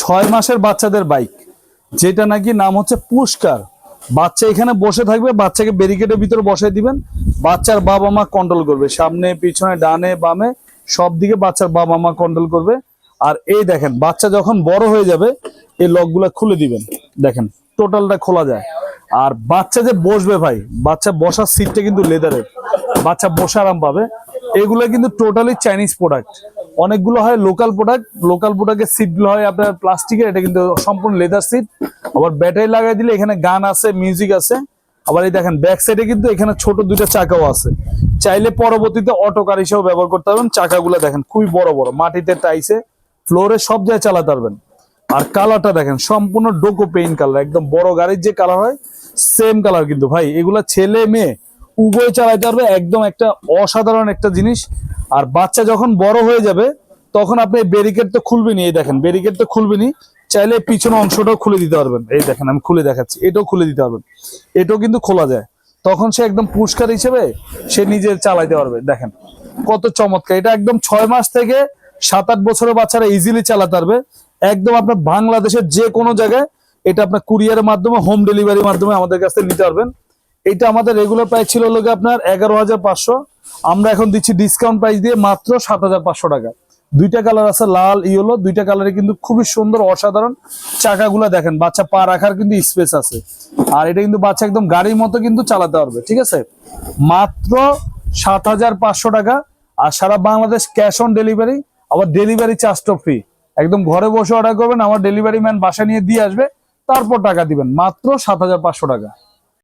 6 মাসের বাচ্চাদের বাইক, যেটা নাকি নাম হচ্ছে পুরস্কার। বাচ্চা এখানে বসে থাকবে, বাচ্চাকে ব্যারিকেডের ভিতরে বসাই দিবেন, বাচ্চার বাবা মা কন্ট্রোল করবে, সামনে পিছনে ডানে বামে সব দিকে বাচ্চার বাবা মা কন্ট্রোল করবে। আর এই দেখেন বাচ্চা যখন বড় হয়ে যাবে এই লকগুলা খুলে দিবেন, দেখেন টোটালটা খোলা যায়। আর বাচ্চা যে বসবে ভাই, বাচ্চা বসার সিটটা কিন্তু লেদারের, বাচ্চা বসে আরাম পাবে। এগুলো কিন্তু টোটালি চাইনিজ প্রোডাক্ট, অনেকগুলো হয় লোকাল প্রোডাক্ট। লোকাল প্রোডাক্টের সিটগুলো হয় আপনার প্লাস্টিকের, এটা কিন্তু সম্পূর্ণ লেদার সিট। আবার ব্যাটারি লাগাই দিলে এখানে গান আছে, মিউজিক আছে। আবার এই দেখেন ব্যাক সাইডে কিন্তু এখানে ছোট দুইটা চাকাও আছে, চাইলে পরবর্তীতে অটো কার হিসেবে ব্যবহার করতে পারবেন। চাকাগুলো দেখেন খুবই বড় বড়, মাটিতে টাইসে ফ্লোরে সব জায়গায় চালাতে পারবেন। আর কালারটা দেখেন সম্পূর্ণ ডোকো পেইন্ট কালার, একদম বড় গাড়ির যে কালার হয় সেম কালার কিন্তু ভাই। এগুলা ছেলে মেয়ে উভয় চালাতে পারবে, একদম একটা অসাধারণ একটা জিনিস। আর বাচ্চা যখন বড় হয়ে যাবে তখন আপনি ব্যারিকেড তো খুলবেনি, এই দেখেন ব্যারিকেড তো খুলবেনি, চাইলে পিছনের অংশটাও খুলে দিতে পারবেন। এই দেখেন আমি খুলে দেখাচ্ছি, এটাও খুলে দিতে পারবেন, এটাও কিন্তু খোলা যায়। তখন সে একদম পুরস্কার হিসেবে সে নিজে চালাইতে পারবে। দেখেন কত চমৎকার, এটা একদম 6 মাস থেকে 7-8 বছরের বাচ্চারা ইজিলি চালাতে পারবে। একদম আপনার বাংলাদেশের যে কোনো জায়গায় এটা আপনার কুরিয়ারের মাধ্যমে, হোম ডেলিভারির মাধ্যমে আমাদের কাছ থেকে নিতে পারবেন। এটা আমাদের রেগুলার প্রাইস ছিল হলো আপনার 11,500, আমরা এখন দিচ্ছি ডিসকাউন্ট প্রাইস দিয়ে মাত্র 7,500 টাকা। দুইটা কালার আছে, লাল ইয়েলো, দুইটা কালারে কিন্তু খুবই সুন্দর অসাধারণ। চাকাগুলো দেখেন, বাচ্চা পা রাখার কিন্তু স্পেস আছে। আর এটা কিন্তু বাচ্চা একদম গাড়ির মতো কিন্তু চালাতে পারবে, ঠিক আছে। মাত্র 7,500 টাকা। আর সারা বাংলাদেশ ক্যাশ অন ডেলিভারি, আবার ডেলিভারি চার্জটা ফ্রি। একদম ঘরে বসে অর্ডার করবেন, আমার ডেলিভারি ম্যান বাসা নিয়ে দিয়ে আসবে, তারপর টাকা দিবেন। মাত্র 7,500 টাকা।